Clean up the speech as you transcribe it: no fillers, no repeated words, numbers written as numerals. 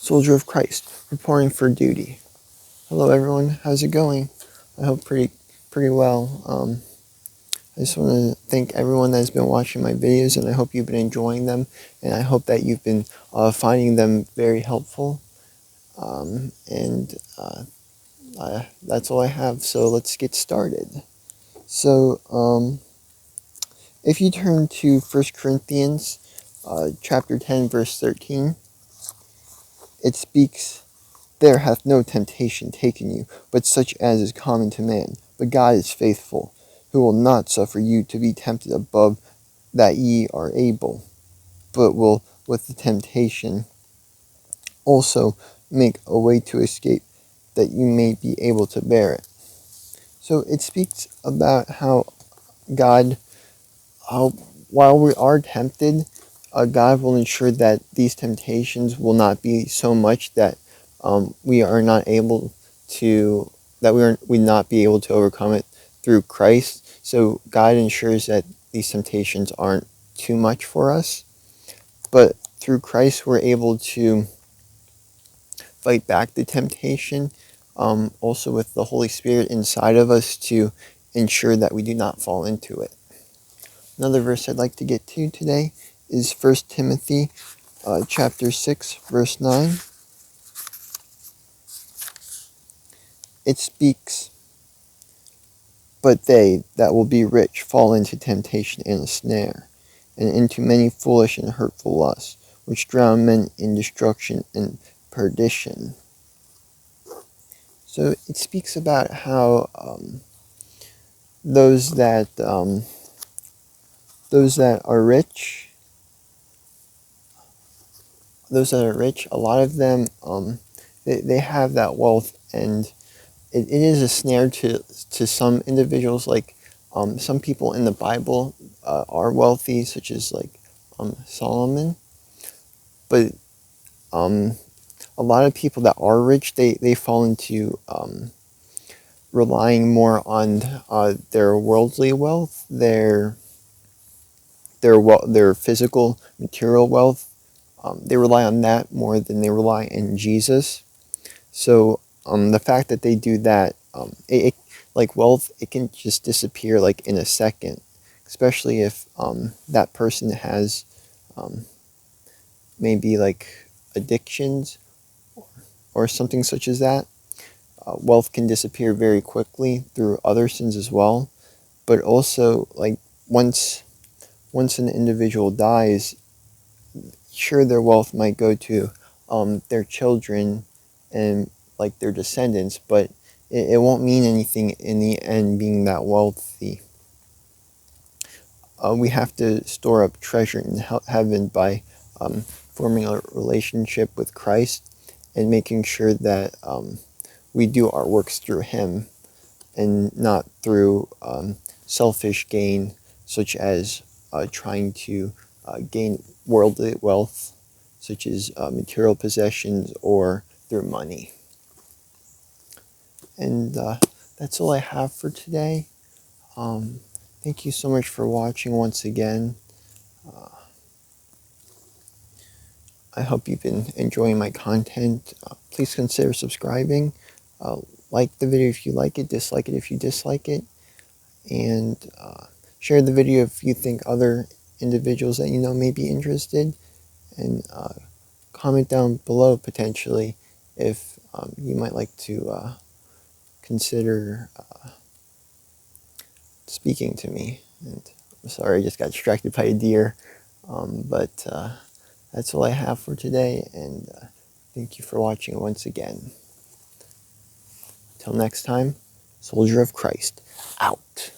soldier of Christ, reporting for duty. Hello everyone, how's it going? I hope pretty well. I just want to thank everyone that's been watching my videos, and I hope you've been enjoying them, and I hope that you've been finding them very helpful. That's all I have, so let's get started. So, if you turn to 1 Corinthians chapter 10, verse 13, it speaks, "There hath no temptation taken you, but such as is common to man. But God is faithful, who will not suffer you to be tempted above that ye are able, but will with the temptation also make a way to escape, that you may be able to bear it." So it speaks about how God, while we are tempted, God will ensure that these temptations will not be so much that we are not able to, we not be able to overcome it through Christ. So God ensures that these temptations aren't too much for us, but through Christ we're able to fight back the temptation, also with the Holy Spirit inside of us to ensure that we do not fall into it. Another verse I'd like to get to today is 1 Timothy chapter 6, verse 9. It speaks, "But they that will be rich fall into temptation and a snare, and into many foolish and hurtful lusts, which drown men in destruction and perdition." So it speaks about how those that are rich, a lot of them, they have that wealth, and it is a snare to some individuals. Like some people in the Bible are wealthy, such as like Solomon, but a lot of people that are rich, they fall into relying more on their worldly wealth, their physical material wealth. They rely on that more than they rely in Jesus. So the fact that they do that, like wealth, it can just disappear like in a second, especially if that person has maybe like addictions or something such as that. Wealth can disappear very quickly through other sins as well. But also, like once an individual dies, sure, their wealth might go to their children and like their descendants, but it won't mean anything in the end being that wealthy. We have to store up treasure in heaven by forming a relationship with Christ and making sure that we do our works through Him and not through selfish gain, such as trying to gain worldly wealth, such as material possessions, or through money. And that's all I have for today. Thank you so much for watching once again. I hope you've been enjoying my content. Please consider subscribing. Like the video if you like it, dislike it if you dislike it, and share the video if you think other individuals that you know may be interested, and comment down below potentially if you might like to consider speaking to me. And I'm sorry, I just got distracted by a deer, but that's all I have for today, and thank you for watching once again. Till next time, soldier of Christ, out.